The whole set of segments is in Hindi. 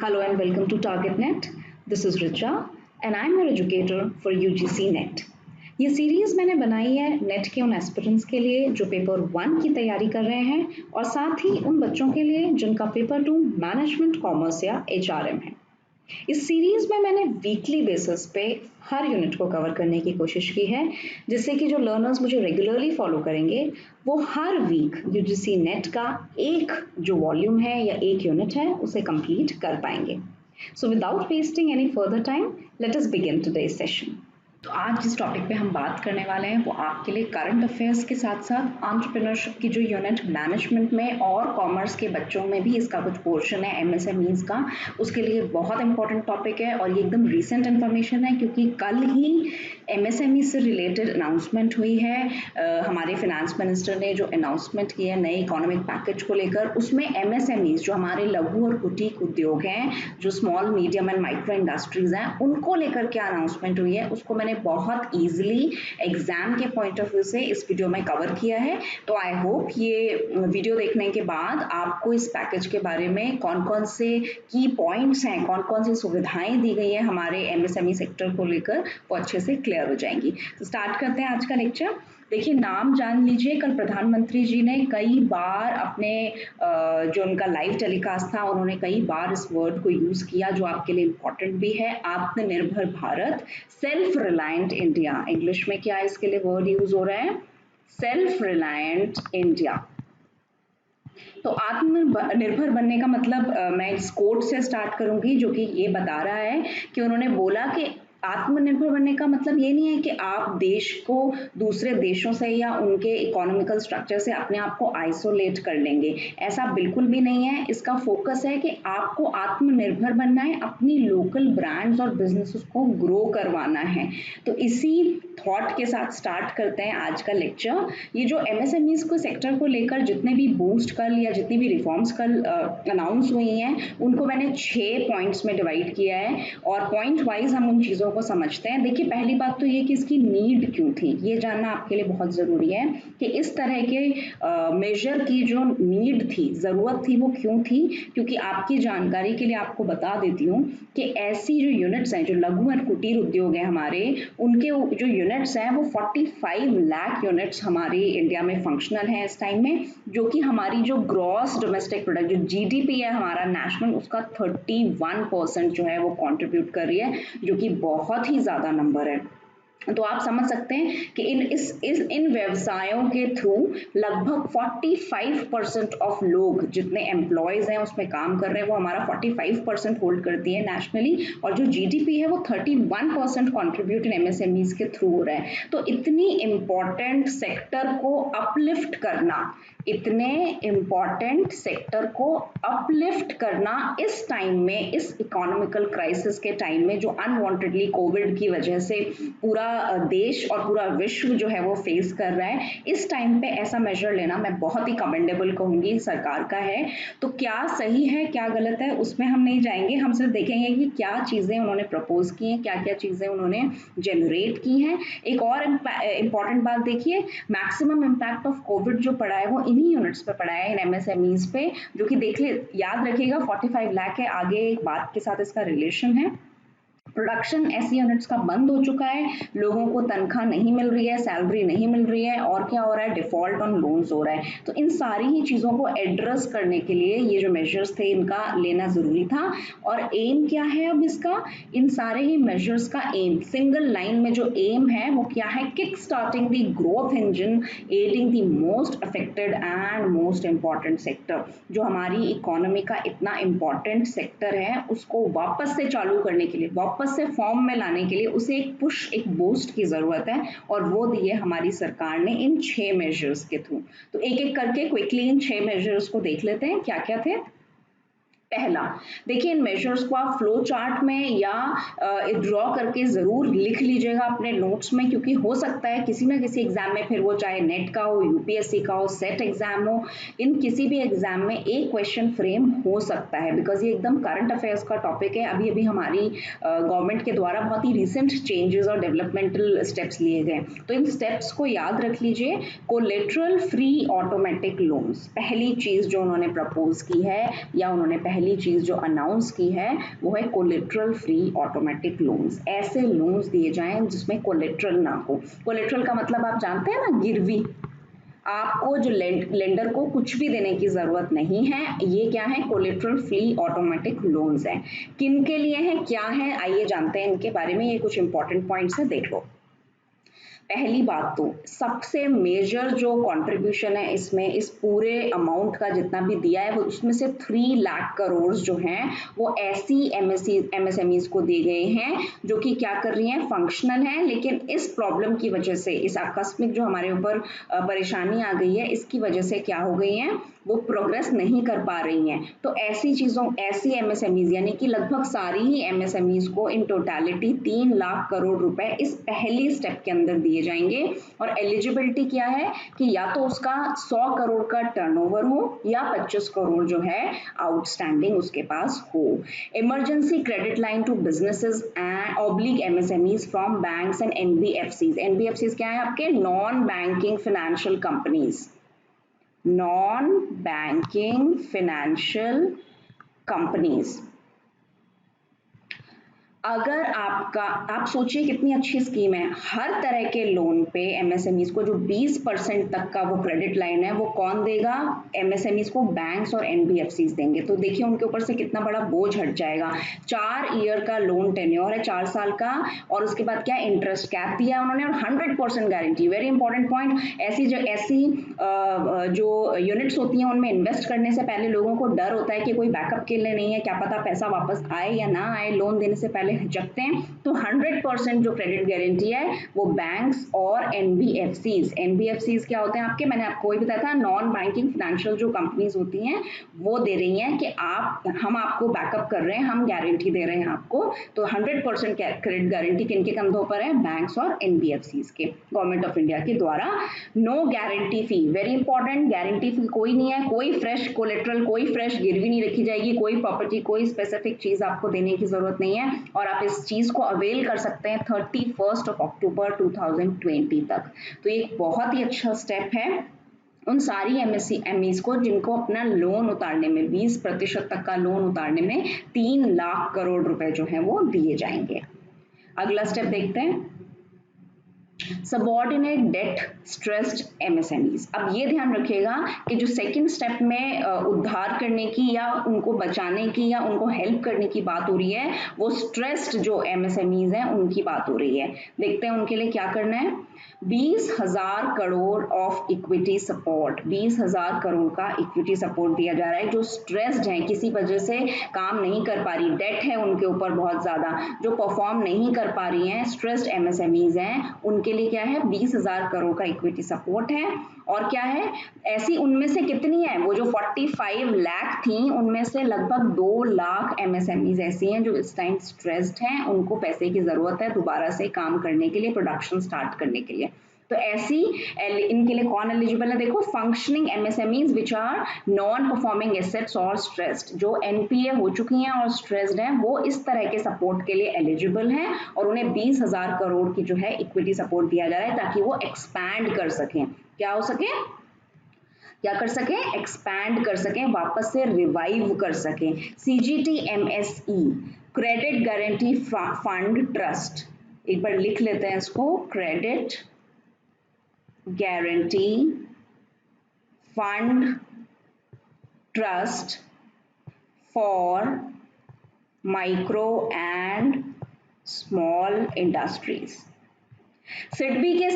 Hello and welcome to TargetNet. This is Richa and I'm your educator for UGC NET. ये सीरीज मैंने बनाई है नेट के उन एस्पिरेंट्स के लिए जो पेपर 1 की तैयारी कर रहे हैं और साथ ही उन बच्चों के लिए जिनका पेपर 2 मैनेजमेंट कॉमर्स या HRM है। इस सीरीज में मैंने वीकली बेसिस पे हर यूनिट को कवर करने की कोशिश की है जिससे कि जो लर्नर्स मुझे रेगुलरली फॉलो करेंगे वो हर वीक यूजीसी नेट का एक जो वॉल्यूम है या एक यूनिट है उसे कंप्लीट कर पाएंगे। So without wasting any further time let us begin today's session. तो आज जिस टॉपिक पे हम बात करने वाले हैं वो आपके लिए करंट अफेयर्स के साथ साथ एंटरप्रेन्योरशिप की जो यूनिट मैनेजमेंट में और कॉमर्स के बच्चों में भी इसका कुछ पोर्शन है एमएसएमईज का, उसके लिए बहुत इंपॉर्टेंट टॉपिक है और ये एकदम रिसेंट इन्फॉर्मेशन है क्योंकि कल ही एमएसएमई से रिलेटेड अनाउंसमेंट हुई है। हमारे फाइनेंस मिनिस्टर ने जो अनाउंसमेंट किया नए इकोनॉमिक पैकेज को लेकर, उसमें एमएसएमईज जो हमारे लघु और कुटीर उद्योग हैं, जो small medium and micro industries हैं, उनको लेकर क्या अनाउंसमेंट हुई है उसको मैंने बहुत इजीली एग्जाम के पॉइंट ऑफ व्यू से इस वीडियो में कवर किया है। तो आई होप ये वीडियो देखने के बाद आपको इस पैकेज के बारे में कौन कौन से की पॉइंट्स हैं, कौन कौन सी सुविधाएं दी गई है हमारे एमएसएमई सेक्टर को लेकर वो अच्छे से क्लियर हो जाएंगी। तो स्टार्ट करते हैं आज का लेक्चर। देखिए, नाम जान लीजिए। कल प्रधानमंत्री जी ने कई बार अपने जो उनका लाइव टेलीकास्ट था उन्होंने कई बार इस वर्ड को यूज किया जो आपके लिए इम्पोर्टेंट भी है, आत्मनिर्भर Bharat, self reliant India. English में क्या इसके लिए वर्ड यूज हो रहा है? Self reliant India. तो आत्मनिर्भर बनने का मतलब मैं इस कोट से स्टार्ट करूंगी जो कि ये बता रहा है कि उन्होंने बोला कि आत्मनिर्भर बनने का मतलब ये नहीं है कि आप देश को दूसरे देशों से या उनके इकोनॉमिकल स्ट्रक्चर से अपने आप को आइसोलेट कर लेंगे, ऐसा बिल्कुल भी नहीं है। इसका फोकस है कि आपको आत्मनिर्भर बनना है, अपनी लोकल ब्रांड्स और बिजनेसेस को ग्रो करवाना है। तो इसी थॉट के साथ स्टार्ट करते हैं आज का लेक्चर। ये जो एमएसएमईज को सेक्टर को लेकर जितने भी बूस्ट कल या जितनी भी रिफॉर्म्स कल अनाउंस हुई हैं उनको मैंने 6 पॉइंट्स में डिवाइड किया है और पॉइंट वाइज हम उन चीज़ों को समझते हैं। देखिए, पहली बात तो ये कि इसकी नीड क्यों थी, ये जानना आपके लिए बहुत ज़रूरी है कि इस तरह के मेजर की जो नीड थी, ज़रूरत थी, वो क्यों थी। क्योंकि आपकी जानकारी के लिए आपको बता देती हूँ कि ऐसी जो यूनिट्स हैं, जो लघु और कुटीर उद्योग हैं हमारे, उनके जो यूनिट्स हैं वो 45 लाख यूनिट्स हमारी इंडिया में फंक्शनल हैं इस टाइम में, जो कि हमारी जो ग्रॉस डोमेस्टिक प्रोडक्ट जो जीडीपी है हमारा नेशनल, उसका 31% जो है वो कंट्रीब्यूट कर रही है, जो कि बहुत ही ज्यादा नंबर है। तो आप समझ सकते हैं कि इन व्यवसायों के थ्रू लगभग 45% ऑफ लोग जितने एम्प्लॉयज हैं उसमें काम कर रहे हैं, वो हमारा 45% होल्ड करती है नेशनली, और जो जीडीपी है वो 31% कंट्रीब्यूट इन एमएसएमईज के थ्रू हो रहा है। तो इतनी इंपॉर्टेंट सेक्टर को अपलिफ्ट करना, इतने इंपॉर्टेंट सेक्टर को अपलिफ्ट करना इस टाइम में, इस इकोनॉमिकल क्राइसिस के टाइम में जो अनवांटेडली कोविड की वजह से पूरा देश और पूरा विश्व जो है वो फेस कर रहा है, इस टाइम पे ऐसा मेजर लेना मैं बहुत ही कमेंडेबल कहूंगी सरकार का है। तो क्या सही है क्या गलत है उसमें हम नहीं जाएंगे, हम सिर्फ देखेंगे कि क्या चीजें उन्होंने प्रपोज की हैं, क्या क्या चीजें उन्होंने जनरेट की हैं। एक और इंपॉर्टेंट बात देखिए, मैक्सिमम इम्पैक्ट ऑफ कोविड जो पड़ा है वो इन्हीं यूनिट्स पे पड़ा है, इन एमएसएमईज पे, जो कि देख ले, याद रखिएगा 45 लाख है, आगे एक बात के साथ इसका रिलेशन है। प्रोडक्शन ऐसी यूनिट्स का बंद हो चुका है, लोगों को तनख्वाह नहीं मिल रही है, सैलरी नहीं मिल रही है, और क्या हो रहा है, डिफॉल्ट ऑन लोन्स हो रहा है। तो इन सारी ही चीज़ों को एड्रेस करने के लिए ये जो मेजर्स थे इनका लेना ज़रूरी था। और एम क्या है अब इसका, इन सारे ही मेजर्स का एम, सिंगल लाइन में जो एम है वो क्या है, kick starting the growth engine adding the most affected and most important sector. जो हमारी इकोनॉमी का इतना इम्पॉर्टेंट सेक्टर है उसको वापस से चालू करने के लिए, वापस से फॉर्म में लाने के लिए उसे एक पुश, एक बूस्ट की जरूरत है, और वो दी है हमारी सरकार ने इन 6 मेजर्स के थ्रू। तो एक एक करके क्विकली इन 6 मेजर्स को देख लेते हैं क्या क्या थे। पहला, देखिए, इन मेजर्स को आप फ्लो चार्ट में या ड्रॉ करके जरूर लिख लीजिएगा अपने नोट्स में, क्योंकि हो सकता है किसी ना किसी एग्जाम में, फिर वो चाहे नेट का हो, यूपीएससी का हो, सेट एग्जाम हो, इन किसी भी एग्जाम में एक क्वेश्चन फ्रेम हो सकता है, बिकॉज ये एकदम करंट अफेयर्स का टॉपिक है। अभी अभी हमारी गवर्नमेंट के द्वारा बहुत ही रिसेंट चेंजेस और डेवलपमेंटल स्टेप्स लिए गए, तो इन स्टेप्स को याद रख लीजिए। कोलेटरल फ्री ऑटोमेटिक लोन्स, पहली चीज जो उन्होंने प्रपोज की है या उन्होंने पहले पहली चीज जो अनाउंस की है वो है कोलेट्रल फ्री ऑटोमेटिक लोन्स। ऐसे लोन्स दिए जाएं जिसमें कोलेट्रल ना हो। कोलेट्रल का मतलब आप जानते हैं ना, गिरवी। आपको जो लेंडर को कुछ भी देने की जरूरत नहीं है। ये क्या है? कोलेट्रल फ्री ऑटोमेटिक लोन्स है। किन के लिए है, क्या है, आइए जानते हैं इनके बारे में। ये कुछ इंपॉर्टेंट पॉइंट्स है, देख लो। पहली बात तो सबसे मेजर जो कंट्रीब्यूशन है इसमें, इस पूरे अमाउंट का जितना भी दिया है वो उसमें से 3 लाख करोड़ जो हैं वो ऐसी एमएसएमईज को दिए गए हैं जो कि क्या कर रही हैं, फंक्शनल हैं, लेकिन इस प्रॉब्लम की वजह से, इस आकस्मिक जो हमारे ऊपर परेशानी आ गई है, इसकी वजह से क्या हो गई हैं, वो प्रोग्रेस नहीं कर पा रही हैं। तो ऐसी चीजों, ऐसी एमएसएमईज यानी कि लगभग सारी ही एमएसएमईज को इन टोटलिटी 3 लाख करोड़ रुपए इस पहली स्टेप के अंदर दिए जाएंगे। और एलिजिबिलिटी क्या है कि या तो उसका 100 करोड़ का टर्नओवर हो या 25 करोड़ जो है आउटस्टैंडिंग उसके पास हो। Emergency credit line to businesses and oblique MSMEs from banks and NBFCs. NBFCs क्या है आपके? Non banking financial companies. Non banking financial companies. अगर आपका, आप सोचिए कितनी अच्छी स्कीम है, हर तरह के लोन पे एमएसएमईज को जो 20% तक का वो क्रेडिट लाइन है वो कौन देगा? एमएसएमईज को बैंक्स और एनबीएफसीज देंगे। तो देखिए उनके ऊपर से कितना बड़ा बोझ हट जाएगा। 4 ईयर का लोन टेन्योर है, 4 साल का, और उसके बाद क्या, इंटरेस्ट कैप दिया है उन्होंने, और 100% गारंटी। Very important point. ऐसी जो यूनिट्स होती हैं उनमें इन्वेस्ट करने से पहले लोगों को डर होता है कि कोई बैकअप के लिए नहीं है, क्या पता पैसा वापस आए या ना आए, लोन देने से पहले हिचकते हैं। तो 100% जो क्रेडिट गारंटी है वो बैंक्स और एनबीएफसीज। एनबीएफसीज क्या होते हैं आपके, मैंने आपको वही बताया था, नॉन बैंकिंग फाइनेंशियल जो कंपनीज होती हैं वो दे रही हैं कि हम आपको बैकअप कर रहे हैं, हम गारंटी दे रहे हैं आपको। तो 100% क्रेडिट गारंटी किनके कंधों पर है? बैंक्स और एनबीएफसीज के, गवर्नमेंट ऑफ इंडिया के द्वारा। नो गारंटी फी, वेरी इंपॉर्टेंट, गारंटी फी कोई नहीं है, कोई फ्रेश कोलेट्रल, कोई फ्रेश गिरवी नहीं रखी जाएगी, कोई प्रॉपर्टी, कोई स्पेसिफिक चीज आपको देने की जरूरत नहीं है। और आप इस चीज को अवेल कर सकते हैं 31 अक्टूबर 2020 तक। तो ये एक बहुत ही अच्छा स्टेप है उन सारी एमएसएमईज को जिनको अपना लोन उतारने में, 20% तक का लोन उतारने में 3 लाख करोड़ रुपए जो है वो दिए जाएंगे। अगला स्टेप देखते हैं, सबॉर्डिनेट डेट स्ट्रेस्ड एमएसएमईज। अब ये ध्यान रखिएगा कि जो सेकंड स्टेप में उद्धार करने की या उनको बचाने की या उनको हेल्प करने की बात हो रही है, वो स्ट्रेस्ड जो एमएसएमईज हैं उनकी बात हो रही है। देखते हैं उनके लिए क्या करना है। 20,000 crore of equity support, 20,000 crore का इक्विटी सपोर्ट दिया जा रहा है। जो स्ट्रेस्ड हैं, किसी वजह से काम नहीं कर पा रही, डेट है उनके ऊपर बहुत ज्यादा, जो परफॉर्म नहीं कर पा रही हैं, स्ट्रेस्ड एमएसएमईज हैं, उनके लिए क्या है, 20,000 करोड़ का इक्विटी सपोर्ट है। और क्या है, ऐसी उनमें से कितनी है, वो जो 45 लाख थी उनमें से लगभग 2 लाख एमएसएमईज ऐसी हैं जो इस टाइम स्ट्रेस्ड हैं, उनको पैसे की जरूरत है दोबारा से काम करने के लिए, प्रोडक्शन स्टार्ट करने के लिए। तो ऐसी इनके लिए कौन एलिजिबल है? देखो, functioning MSMEs which are non performing assets और स्ट्रेस्ड, जो एनपीए हो चुकी हैं और स्ट्रेस्ड हैं, वो इस तरह के सपोर्ट के लिए एलिजिबल हैं और उन्हें 20,000 करोड़ की जो है इक्विटी सपोर्ट दिया जा रहा है ताकि वो एक्सपैंड कर सकें। क्या हो सके, क्या कर सकें, एक्सपैंड कर सकें, वापस से रिवाइव कर सकें। CGTMSE, credit guarantee fund trust, एक बार लिख लेते हैं इसको, credit guarantee fund trust for micro and small industries. SIDBI के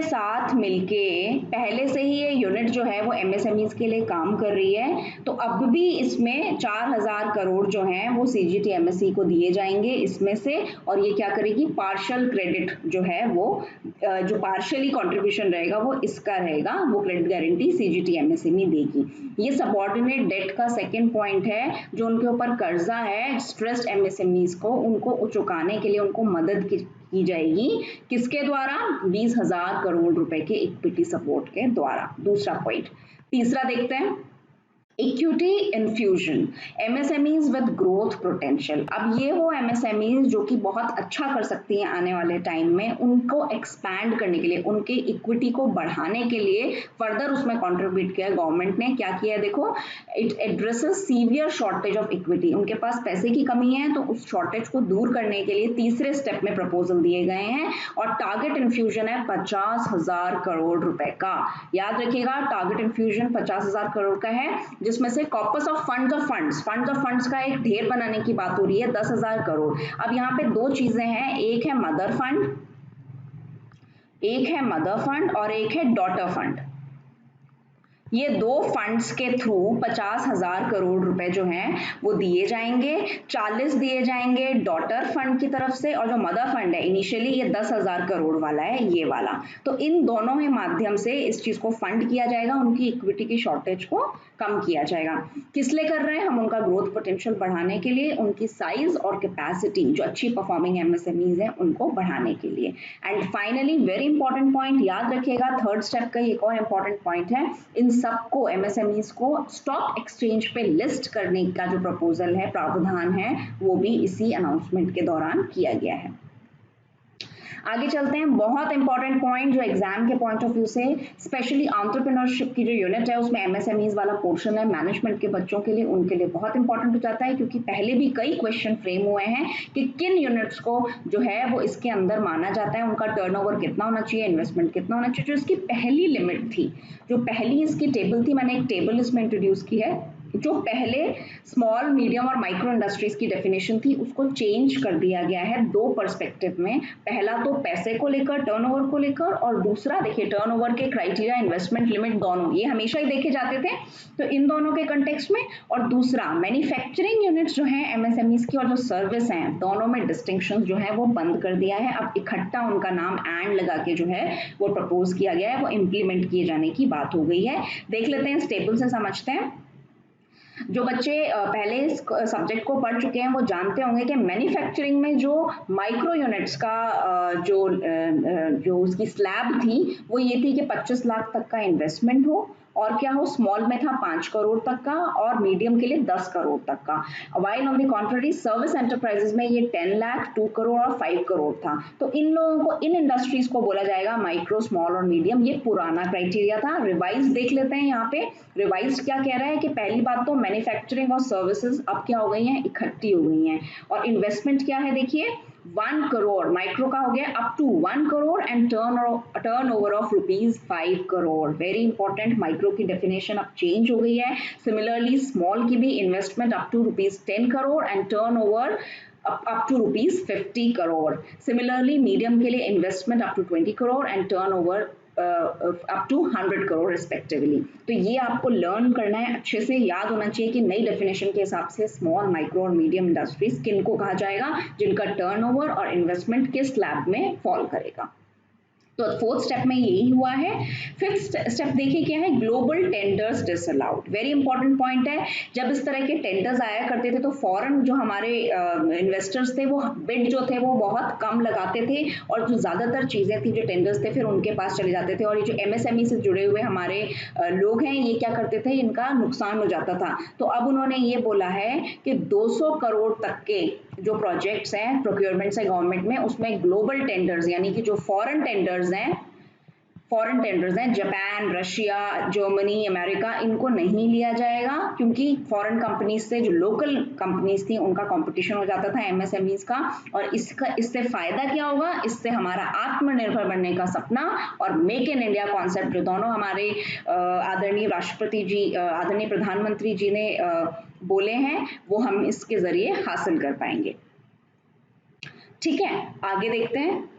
साथ मिलके पहले से ही ये यूनिट जो है वो एमएसएमईज के लिए काम कर रही है। तो अब भी इसमें 4,000 करोड़ जो हैं वो सीजीटीएमएसई को दिए जाएंगे इसमें से, और ये क्या करेगी, पार्शियल क्रेडिट जो है वो, जो पार्शियली कंट्रीब्यूशन रहेगा वो इसका रहेगा, वो क्रेडिट गारंटी सीजीटीएमएसई में देगी। ये सबऑर्डिनेट डेट का सेकेंड पॉइंट है, जो उनके ऊपर कर्जा है स्ट्रेस्ड एमएसएमईज को, उनको चुकाने के लिए उनको मदद की जाएगी, किसके द्वारा, 20,000 करोड़ रुपए के इक्विटी सपोर्ट के द्वारा। दूसरा पॉइंट। तीसरा देखते हैं, equity infusion, MSMEs with growth potential. अब ये वो एमएसएमईज जो कि बहुत अच्छा कर सकती हैं आने वाले टाइम में, उनको एक्सपैंड करने के लिए, उनके इक्विटी को बढ़ाने के लिए फर्दर उसमें कंट्रीब्यूट किया गवर्नमेंट ने। क्या किया है देखो, it addresses severe shortage of equity. उनके पास पैसे की कमी है तो उस शॉर्टेज को दूर करने के लिए तीसरे स्टेप में प्रपोजल दिए गए हैं और टारगेट इन्फ्यूजन है 50,000 करोड़ रुपए का। याद रखिएगा, टारगेट इन्फ्यूजन 50,000 करोड़ का है, जिसमें से कॉर्पस ऑफ फंड्स का एक ढेर बनाने की बात हो रही है 10,000 करोड़। अब यहाँ पे दो चीजें हैं, एक है मदर फंड और एक है डॉटर फंड। ये दो फंड्स के थ्रू 50,000 करोड़ रुपए जो हैं वो दिए जाएंगे। 40 दिए जाएंगे डॉटर फंड की तरफ से और जो मदर फंड है इनिशियली ये 10,000 करोड़ वाला है, ये वाला। तो इन दोनों के माध्यम से इस चीज को फंड किया जाएगा, उनकी इक्विटी की शॉर्टेज को कम किया जाएगा। किस लिए कर रहे हैं हम? उनका ग्रोथ पोटेंशियल बढ़ाने के लिए, उनकी साइज और कैपेसिटी, जो अच्छी परफॉर्मिंग एमएसएमईज हैं उनको बढ़ाने के लिए। And finally very important point याद रखिएगा, थर्ड स्टेप का एक और इंपॉर्टेंट पॉइंट है, इन सबको एमएसएमईज को स्टॉक एक्सचेंज पे लिस्ट करने का जो प्रपोजल है, प्रावधान है, वो भी इसी अनाउंसमेंट के दौरान किया गया है। आगे चलते हैं, बहुत इंपॉर्टेंट पॉइंट जो एग्जाम के पॉइंट ऑफ व्यू से, स्पेशली एंटरप्रेन्योरशिप की जो यूनिट है उसमें एमएसएमईज वाला पोर्शन है, मैनेजमेंट के बच्चों के लिए, उनके लिए बहुत इंपॉर्टेंट हो जाता है, क्योंकि पहले भी कई क्वेश्चन फ्रेम हुए हैं कि किन यूनिट्स को जो है वो इसके अंदर माना जाता है, उनका टर्नओवर कितना होना चाहिए, इन्वेस्टमेंट कितना होना चाहिए। जो इसकी पहली लिमिट थी, जो पहली इसकी टेबल थी, मैंने एक टेबल इसमें इंट्रोड्यूस की है, जो पहले स्मॉल, मीडियम और माइक्रो इंडस्ट्रीज की डेफिनेशन थी उसको चेंज कर दिया गया है दो पर्सपेक्टिव में। पहला तो पैसे को लेकर, टर्नओवर को लेकर, और दूसरा देखिए टर्नओवर के क्राइटेरिया, इन्वेस्टमेंट लिमिट, दोनों ये हमेशा ही देखे जाते थे, तो इन दोनों के कंटेक्स्ट में। और दूसरा, मैन्युफैक्चरिंग यूनिट्स जो है एमएसएमईज की और जो सर्विस हैं, दोनों में डिस्टिंक्शन जो है वो बंद कर दिया है। अब इकट्ठा उनका नाम एंड लगा के जो है वो प्रपोज किया गया है, वो इम्प्लीमेंट किए जाने की बात हो गई है। देख लेते हैं, इस टेबल से समझते हैं। जो बच्चे पहले इस सब्जेक्ट को पढ़ चुके हैं वो जानते होंगे कि मैन्युफैक्चरिंग में जो माइक्रो यूनिट्स का जो उसकी स्लैब थी वो ये थी कि 25 लाख तक का इन्वेस्टमेंट हो, और क्या हो, स्मॉल में था 5 करोड़ तक का और मीडियम के लिए 10 करोड़ तक का। While on the contrary service enterprises में ये 10 लाख, 2 करोड़ और 5 करोड़ था। तो इन लोगों को, इन इंडस्ट्रीज को बोला जाएगा माइक्रो, स्मॉल और मीडियम। ये पुराना क्राइटेरिया था। रिवाइज देख लेते हैं, यहाँ पे रिवाइज क्या कह रहा है कि पहली बात तो मैन्युफैक्चरिंग और सर्विसेज अब क्या हो गई हैं, इकट्ठी हो गई हैं। और इन्वेस्टमेंट क्या है देखिए, 1 करोड़, माइक्रो का हो गया up to 1 crore and turnover of ₹5 crore. Very important, micro की डेफिनेशन अब चेंज हो गई है। सिमिलरली स्मॉल की भी investment up to ₹10 crore and turnover up to ₹50 crore. Similarly medium के लिए investment up to 20 crore and turnover up to 100 crore respectively. तो ये आपको लर्न करना है, अच्छे से याद होना चाहिए कि नई डेफिनेशन के हिसाब से स्मॉल, माइक्रो और मीडियम इंडस्ट्रीज किनको कहा जाएगा, जिनका टर्नओवर और इन्वेस्टमेंट के स्लैब में फॉल करेगा। तो फोर्थ स्टेप में यही हुआ है। फिफ्थ स्टेप देखिए क्या है, global tenders disallowed. Very important point है। जब इस तरह के टेंडर्स आया करते थे तो फॉरेन जो हमारे इन्वेस्टर्स थे वो बिड जो थे वो बहुत कम लगाते थे, और जो ज्यादातर चीजें थी, जो टेंडर्स थे, फिर उनके पास चले जाते थे। और ये जो एमएसएमई से जुड़े हुए हमारे लोग हैं, ये क्या करते थे, इनका नुकसान हो जाता था। तो अब उन्होंने ये बोला है कि 200 करोड़ तक के जो प्रोजेक्ट्स हैं, प्रोक्योरमेंट्स है गवर्नमेंट में, उसमें ग्लोबल टेंडर्स यानी कि जो फॉरेन टेंडर्स हैं, जापान, रशिया, जर्मनी, अमेरिका, इनको नहीं लिया जाएगा, क्योंकि फॉरेन कंपनीज से जो लोकल कंपनीज थी उनका कंपटीशन हो जाता था एमएसएमईज का। और इससे फायदा क्या होगा, इससे हमारा आत्मनिर्भर बनने का सपना और मेक इन इंडिया कॉन्सेप्ट, जो दोनों हमारे आदरणीय राष्ट्रपति जी, आदरणीय प्रधानमंत्री जी ने बोले हैं, वो हम इसके जरिए हासिल कर पाएंगे। ठीक है, आगे देखते हैं।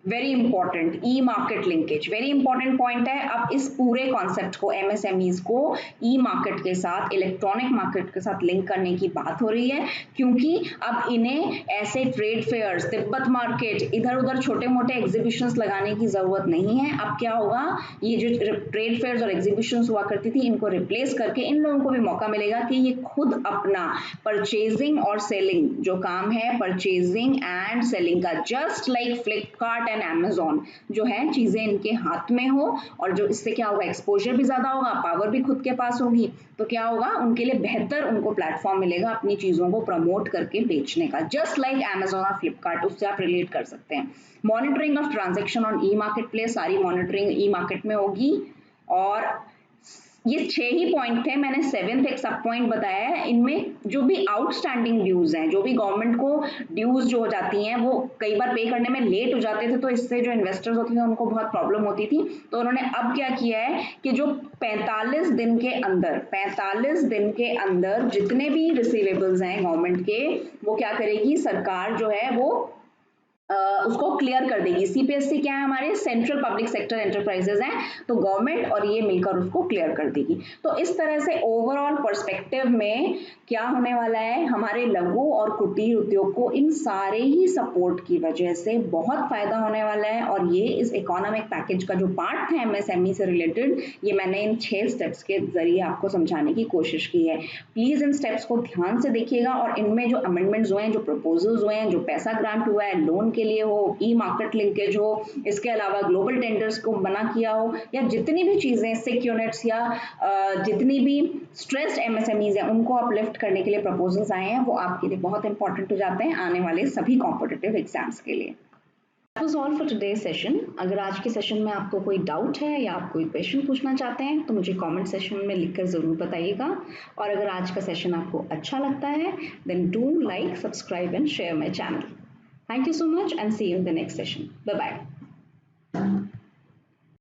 Very important, e market linkage, very important point है। अब इस पूरे कॉन्सेप्ट को, एमएसएमईज को ई मार्केट के साथ, इलेक्ट्रॉनिक मार्केट के साथ लिंक करने की बात हो रही है, क्योंकि अब इन्हें ऐसे ट्रेड फेयर्स, तिब्बत मार्केट, इधर उधर छोटे मोटे एग्जीबिशंस लगाने की जरूरत नहीं है। अब क्या होगा, ये जो ट्रेड फेयर्स और एग्जीबिशंस हुआ करती थी, इनको रिप्लेस करके इन लोगों को भी मौका मिलेगा कि ये खुद अपना परचेजिंग और सेलिंग जो काम है, परचेजिंग एंड सेलिंग का, just like Flipkart, an Amazon जो है चीजें इनके हाथ में हो, और जो इससे क्या होगा, एक्सपोजर भी ज्यादा होगा, पावर भी खुद के पास होगी, तो क्या होगा, उनके लिए बेहतर उनको प्लेटफॉर्म मिलेगा अपनी चीजों को प्रमोट करके बेचने का, जस्ट लाइक Amazon और फ्लिपकार्ट, उससे आप रिलेट कर सकते हैं। Monitoring of transaction on E market place, सारी मॉनिटरिंग ई मार्केट में होगी। और ये 6 ही पॉइंट थे, मैंने 7th एक सब पॉइंट बताया है। इनमें जो भी आउटस्टैंडिंग ड्यूज हैं, जो भी गवर्नमेंट को ड्यूज जो हो जाती हैं वो कई बार पे करने में लेट हो जाते थे, तो इससे जो इन्वेस्टर्स होते थे उनको बहुत प्रॉब्लम होती थी। तो उन्होंने अब क्या किया है कि जो 45 दिन के अंदर जितने भी रिसीवेबल्स हैं गवर्नमेंट के, वो क्या करेगी सरकार जो है वो उसको क्लियर कर देगी। सीपीएससी क्या है, हमारे सेंट्रल पब्लिक सेक्टर एंटरप्राइजेज हैं, तो गवर्नमेंट और ये मिलकर उसको क्लियर कर देगी। तो इस तरह से ओवरऑल पर्सपेक्टिव में क्या होने वाला है, हमारे लघु और कुटीर उद्योग को इन सारे ही सपोर्ट की वजह से बहुत फायदा होने वाला है। और ये इस इकोनॉमिक पैकेज का जो पार्ट था एमएसएमई से रिलेटेड, ये मैंने इन 6 स्टेप्स के जरिए आपको समझाने की कोशिश की है। प्लीज इन स्टेप्स को ध्यान से देखिएगा, और इनमें जो अमेंडमेंट्स हुए हैं, जो प्रपोजल्स हुए हैं, जो पैसा ग्रांट हुआ है लोन के लिए हो, ई मार्केट लिंकेज हो, इसके अलावा ग्लोबल टेंडर्स को मना किया हो, या जितनी भी चीजें सिक यूनिट्स या जितनी भी स्ट्रेस्ड एमएसएमईज हैं उनको अपलिफ्ट करने के लिए प्रपोजल्स आए हैं, वो आपके लिए बहुत इंपॉर्टेंट हो जाते हैं आने वाले सभी कॉम्पिटिटिव एग्जाम्स के लिए। That was all for today's session. अगर आज के सेशन में आपको कोई डाउट है या आप कोई क्वेश्चन पूछना चाहते हैं तो मुझे कमेंट सेक्शन में लिखकर ज़रूर बताइएगा। और अगर आज का सेशन आपको अच्छा लगता है then do like, subscribe and share my channel. Thank you so much and see you in the next session. Bye bye.